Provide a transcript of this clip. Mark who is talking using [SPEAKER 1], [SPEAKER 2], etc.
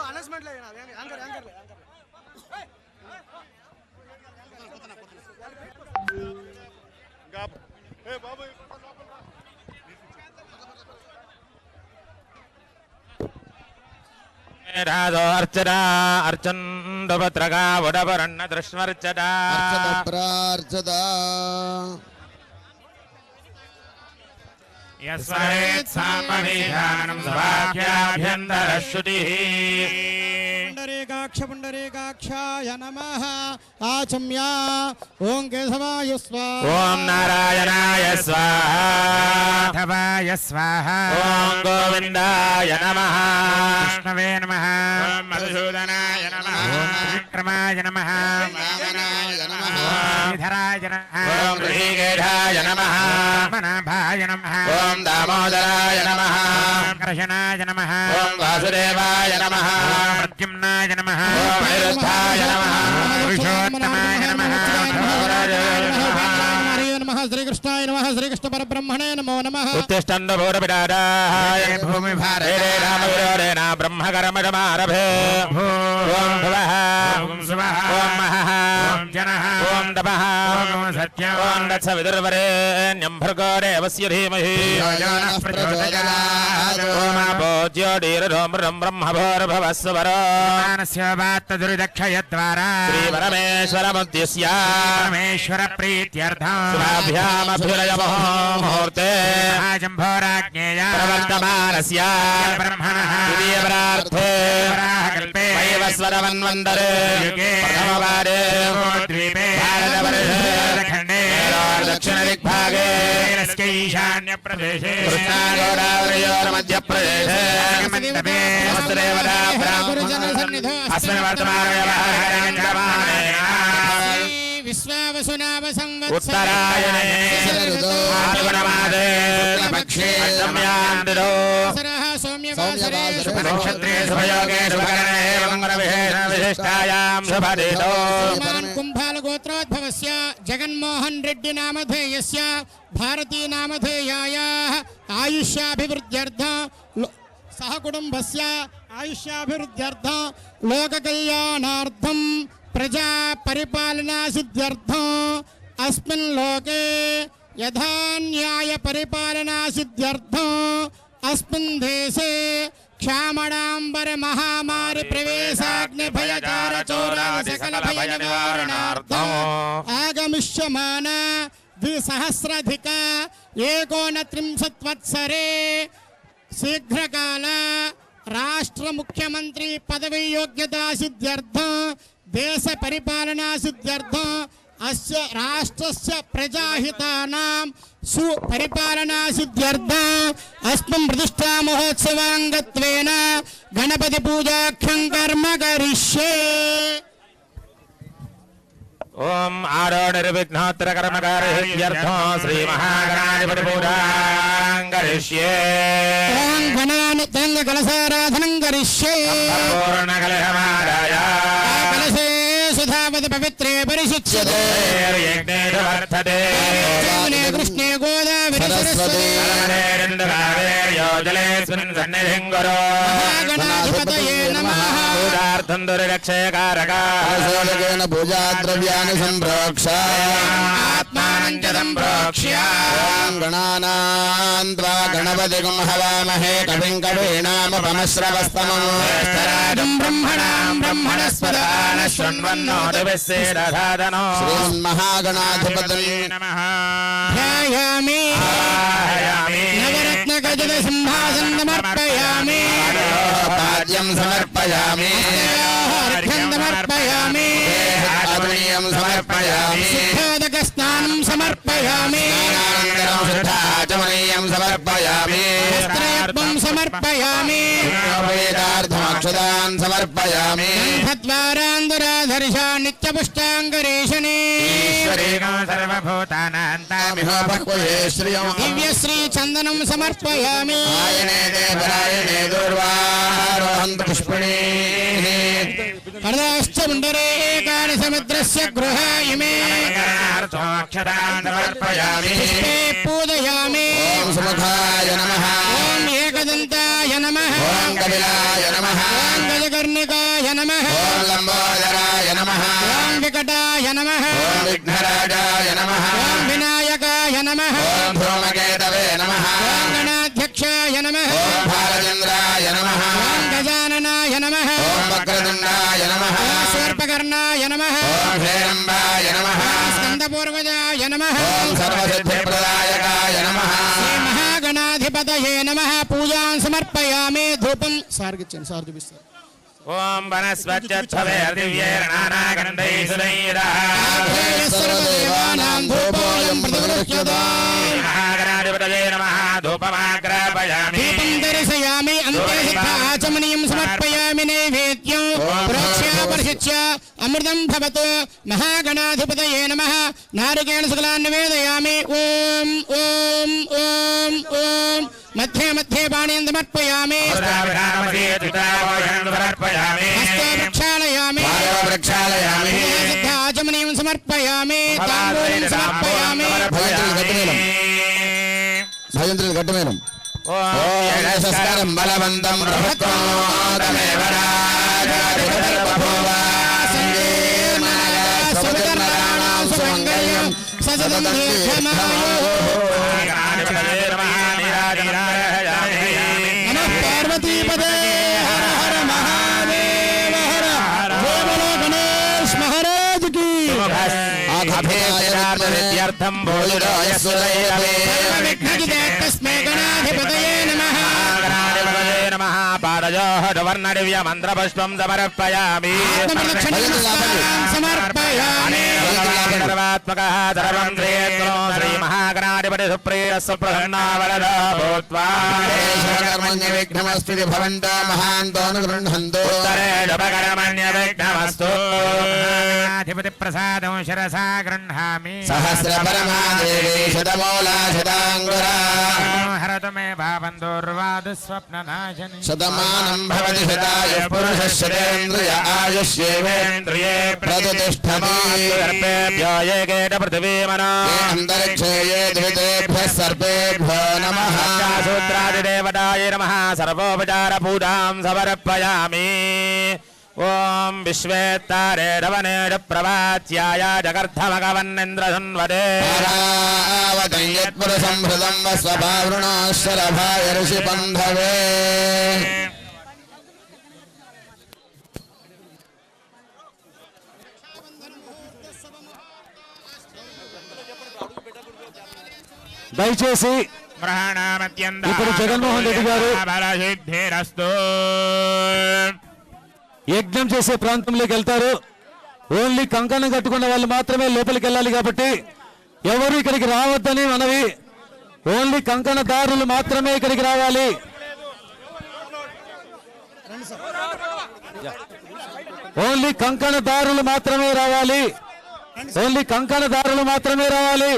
[SPEAKER 1] Announcement లేదు
[SPEAKER 2] राजो अर्चना अर्चन्दपत्रका वडवरण्ण दृश्वर्चना
[SPEAKER 3] प्रार्चदा
[SPEAKER 2] यस्वरेत् सामवेदानं सवाक्याभ्यन्तरश्रुतिः
[SPEAKER 1] पुण्डरीकाक्षाय नमः आचम्य ओं केशवाय स्वाहा
[SPEAKER 2] ओं नारायणाय स्वाहा
[SPEAKER 4] माधवाय स्वाहा
[SPEAKER 2] ओं गोविन्दाय नमः
[SPEAKER 4] विष्णवे नमः
[SPEAKER 2] ओं मधुसूदनाय नमः
[SPEAKER 4] विक्रमाय नमः
[SPEAKER 3] वामनाय नमः
[SPEAKER 4] श्रीधराय नमः
[SPEAKER 2] ओं ऋषिकेशाय नमः
[SPEAKER 4] पद्मनाभाय नमः
[SPEAKER 2] ओं दामोदराय नमः
[SPEAKER 4] कृष्णाय नमः
[SPEAKER 2] ओं वासुदेवाय नमः
[SPEAKER 4] प्रद्युम्नाय नमः
[SPEAKER 2] ओं अनिरुद्धाय नमः
[SPEAKER 4] पुरुषोत्तमाय नमः
[SPEAKER 1] श्रीकृष्णाय नमः श्रीकृष्ण परब्रह्मणे नमो नमः
[SPEAKER 2] उत्तिष्ठन्तु भूतपिताराय
[SPEAKER 4] भूमिभारते
[SPEAKER 2] रामविरोधेन ब्रह्मकर्मजमारभे ओं भुवः
[SPEAKER 4] ओं सुवः
[SPEAKER 2] ओं महः
[SPEAKER 4] ओं जनः
[SPEAKER 2] ओं तपः
[SPEAKER 4] ओं सत्यं
[SPEAKER 2] ओं तत्सवितुर्वरेण्यं भर्गो देवस्य धीमहि
[SPEAKER 4] योजनः प्रचोदयात्
[SPEAKER 2] ओं आपो ज्योतिरमृतं ब्रह्मभोर्भवस्वरो
[SPEAKER 4] मानस्य वात्तदुरिदक्षयद्वारा
[SPEAKER 2] श्रीपरमेश्वरमुद्दिश्य
[SPEAKER 4] परमेश्वर प्रीत्यर्थं
[SPEAKER 2] शुभाभ्यामभ्युदयमः मुहूर्ते
[SPEAKER 4] महाजम्भोराज्ञेया
[SPEAKER 2] प्रवर्तमानस्य
[SPEAKER 4] ब्रह्मणः
[SPEAKER 2] द्वितीयपरार्थे
[SPEAKER 4] वराहकल्पे
[SPEAKER 2] वैवस्वतमन्वन्तरे
[SPEAKER 4] युगे
[SPEAKER 2] प्रथमवारे
[SPEAKER 4] द्वीपे
[SPEAKER 2] भारतवर्षे
[SPEAKER 4] खण्डे
[SPEAKER 2] दक्षिणदिग्भागे
[SPEAKER 4] ईरस्य ईशान्यप्रदेशे
[SPEAKER 2] कृष्णागोदावरयोर्मध्यप्रदेशे
[SPEAKER 4] मण्डपे
[SPEAKER 2] समस्तदेवता ब्राह्मणः अस्मिन् वर्तमाने
[SPEAKER 1] विश्वावसुनाव संवत्सरे
[SPEAKER 2] उत्तरायणे फाल्गुनमासे
[SPEAKER 3] पक्षे
[SPEAKER 2] सम्यान्तिरो
[SPEAKER 1] सरः सौम्यवासरे
[SPEAKER 2] शुभनक्षत्रे शुभयोगे शुभकरणे मंगलविशेषायां शुभदितो
[SPEAKER 1] श्रीमान् कुम्भालगोत्रोद्भवस्य जगन्मोहन रेड्डी नामधेयस्य भारती नामधेयायाः आयुष्याभिवृद्ध्यर्थं सह कुटुम्बस्य आयुष्याभिवृद्ध्यर्थं लोककल्याणार्थं प्रजा परिपालना सिद्ध्यर्थम् अस्मिन् लोके यथा न्याय परिपालना सिद्ध्यर्थम् अस्मिन् देशे क्षामडाम्बर महामारी प्रवेशाग्नि भयचार चोरादि सकल भय निवारणार्थम् आगमिष्यमान 2030 एकोनत्रिंशत्वत्सरे शीघ्रकाल राष्ट्र मुख्यमंत्री पदवी योग्यता सिद्ध्यर्थं देश परिपालना सिद्ध्यर्थं अस्य राष्ट्रस्य प्रजाहितानां सुपरिपालना सिद्ध्यर्थं अस्मिन् प्रतिष्ठा महोत्सवाङ्गत्वेन गणपति पूजाख्यं कर्म करिष्ये।
[SPEAKER 2] ओम आरोढनिर्विघ्नोत्तर कर्मकार्यर्थं श्री महागणाधिपति पूजां करिष्ये।
[SPEAKER 1] ओम गणानुतंग कलशाराधनं करिष्ये।
[SPEAKER 2] पूर्णकलशमादाय
[SPEAKER 1] कलशे सुधावति पवित्रे परिशुच्यते।
[SPEAKER 2] यज्ञे वर्धते
[SPEAKER 1] जमुने कृष्णे गोदावरि सरस्वती
[SPEAKER 2] जलेऽस्मिन् सन्निधिं कुरु।
[SPEAKER 1] गणाधिपतये नमः।
[SPEAKER 2] पूजार्थं दुर्रक्षयकारकाः
[SPEAKER 3] पूजा द्रव्याणि सम्प्रोक्ष
[SPEAKER 1] आत्मानं च सम्प्रोक्ष्य
[SPEAKER 3] गणानां त्वा गणपतिं हवामहे कविं कवीनामुपमश्रवस्तमम्
[SPEAKER 1] ब्रह्मणां ब्रह्मणस्पदान
[SPEAKER 2] शृण्वन्नोतिभिस्सेदधातनो
[SPEAKER 3] श्रीमन्महागणाधिपतये
[SPEAKER 2] नमः।
[SPEAKER 1] ध्यायामि नवरत्नखचित सिंहासनं समर्पयामि।
[SPEAKER 3] पाद्यं समर्पयामि
[SPEAKER 1] अर्घ्यं समर्पयामि।
[SPEAKER 3] आत्मीयं समर्पयामि
[SPEAKER 1] शुद्धोदकस्नानं समर्पयामि।
[SPEAKER 3] शुद्धाचमनीयं समर्पयामि
[SPEAKER 1] वस्त्रयत्वं समर्पयामि।
[SPEAKER 3] वेदार्थमक्षदान् समर्पयामि
[SPEAKER 1] गन्धद्वारान्तराधर्षा नित्यपुष्टाङ्गरेशने
[SPEAKER 4] ईश्वरेण सर्वभूतानां
[SPEAKER 3] మిహోపక్వయే శ్రియం
[SPEAKER 1] దివ్యశ్రీ చందనం సమర్పయామి
[SPEAKER 3] ఆయనే దేవరాయణే దూర్వారోహంతు పుష్పిణీ
[SPEAKER 1] హృదయశ్చ పుండరీకాని సముద్రస్య గృహ ఇమే
[SPEAKER 4] సమర్పయామి
[SPEAKER 1] పుష్పే పూజయామి
[SPEAKER 3] ఓం సుముఖాయ నమః
[SPEAKER 1] ఓం ఏకదంతాయ నమః
[SPEAKER 3] ఓం కపిలాయ నమః
[SPEAKER 1] ఓం గజకర్ణికాయ నమః
[SPEAKER 3] ఓం లంబోదరాయ నమః
[SPEAKER 1] ఓం వికటాయ నమః
[SPEAKER 3] ఓం విఘ్నరాజాయ నమః
[SPEAKER 1] ఓం వినాయకాయ నమః
[SPEAKER 3] ఓం ధూమకేతవే నమః
[SPEAKER 1] ఓం గణాధ్యక్షాయ నమః
[SPEAKER 3] ఓం బాలచంద్రాయ నమః
[SPEAKER 1] ఓం గజాననాయ నమః
[SPEAKER 3] ఓం వక్రతుండాయ నమః
[SPEAKER 1] ఓం స్వర్పకర్ణాయ నమః
[SPEAKER 3] ఓం హేరంబాయ నమః
[SPEAKER 1] ఓం స్కందపూర్వజాయ నమః
[SPEAKER 3] ఓం సర్వసిద్ధిప్రదాయకాయ నమః
[SPEAKER 1] శ్రీ మహాగణాధిపతయే నమః పూజాం సమర్పయామి ధూపం సార్గిచ్చాను సార్ చూపిస్తారు
[SPEAKER 2] ఓం వనస్పత్యత్వే దివ్యేర్నానాగంధైః సురైరః
[SPEAKER 1] సర్వదేవానాం ధూపోయం ప్రతిగృహ్యతాం
[SPEAKER 2] మహాగణాధిపతయే నమః ధూపమాగ్రాపయామి
[SPEAKER 1] దీపం దర్శయామి అంతే ఆచమనీయం సమర్పయామి నైవేద్యం ప్రోక్ష్యాపరిశిచ్య అమృతం భవతు మహాగణాధిపతయే నమః నారికేణ శుక్లాన్ నివేదయామి ఓం ఓం ఓం ఓం మధ్యే మధ్యే పాణీయం సమర్పయామి హస్తే ప్రక్షాళయామి
[SPEAKER 3] ప్రక్షాళయామి
[SPEAKER 1] ఆచమనీయం సమర్పయామి తాంబూలం సమర్పయామి
[SPEAKER 3] భజంత్రులు గట్టమేనం ఓం యశస్కరం బలవంతం ప్రభుత్వమేవ రాజాధిపతిర్బభూవ
[SPEAKER 1] సుభద్రాణాం సుమంగళ్యం సతతం దీర్ఘమాయుః నమః పార్వతీపదే హర హర మహాదేవ హర జయ బలో గణేష్ మహారాజ్ కి
[SPEAKER 2] విద్యార్థం
[SPEAKER 1] విఘ్నజితే తస్మై గణాధిపతయే నమః
[SPEAKER 2] నమః పాదయోహవర్ణదివ్య మంత్రపుష్పం సమర్పయామి
[SPEAKER 1] ఆత్మప్రదక్షిణాం సమర్పయామి
[SPEAKER 2] సర్వాత్మకః సర్వం శ్రీయత్నో శ్రీ మహాగణాధిపతి సుప్రీయ సుప్రసన్నావరద భూత్వా
[SPEAKER 3] కర్మణ్య విఘ్నమస్తి భవంతో మహాంతో గృహంతో
[SPEAKER 2] ఉత్తరే జపకర్మణ్య విఘ్నమస్తు
[SPEAKER 4] అధిపతి ప్రసాదం శిరసా గృహామి
[SPEAKER 3] సహస్ర పరమాదేవి శతమూలా శతాంగురా
[SPEAKER 4] హరతు మే భావం దూర్వాదు స్వప్న నాశని
[SPEAKER 3] శతమానం భవతి శతాయ పురుష శతేంద్రియ ఆయుష్యేవేంద్రియే ప్రతిష్టతి
[SPEAKER 2] సర్పేభ్యో ఏకేట పృథివీమనో
[SPEAKER 3] అంతరిక్షే ఏ ద్వితేభ్యః సర్పేభ్యో నమః
[SPEAKER 2] సూత్రాదిదేవతాయ నమః సర్వోపచార పూజాం సమర్పయామి ఓం విశ్వేత్తారే రవణేడ ప్రవాచ్యాయ జగర్థమగవన్నింద్రధన్వదే
[SPEAKER 3] పరావతం యత్పురుషం హృదం వస్వభావృణోశ్వరభాయ ఋషిబంధవే
[SPEAKER 5] దయచేసి ఇప్పుడు జగన్మోహన్ రెడ్డి గారు
[SPEAKER 4] బలసిద్ధిరస్తు
[SPEAKER 5] యజ్ఞం చేసే ప్రాంతంలోకి వెళ్తారు. ఓన్లీ కంకణం కట్టుకున్న వాళ్ళు మాత్రమే లోపలికి వెళ్ళాలి కాబట్టి ఎవరు ఇక్కడికి రావద్దని మనవి. ఓన్లీ కంకణదారులు మాత్రమే ఇక్కడికి రావాలి. ఓన్లీ కంకణదారులు మాత్రమే రావాలి. ఓన్లీ కంకణదారులు మాత్రమే రావాలి.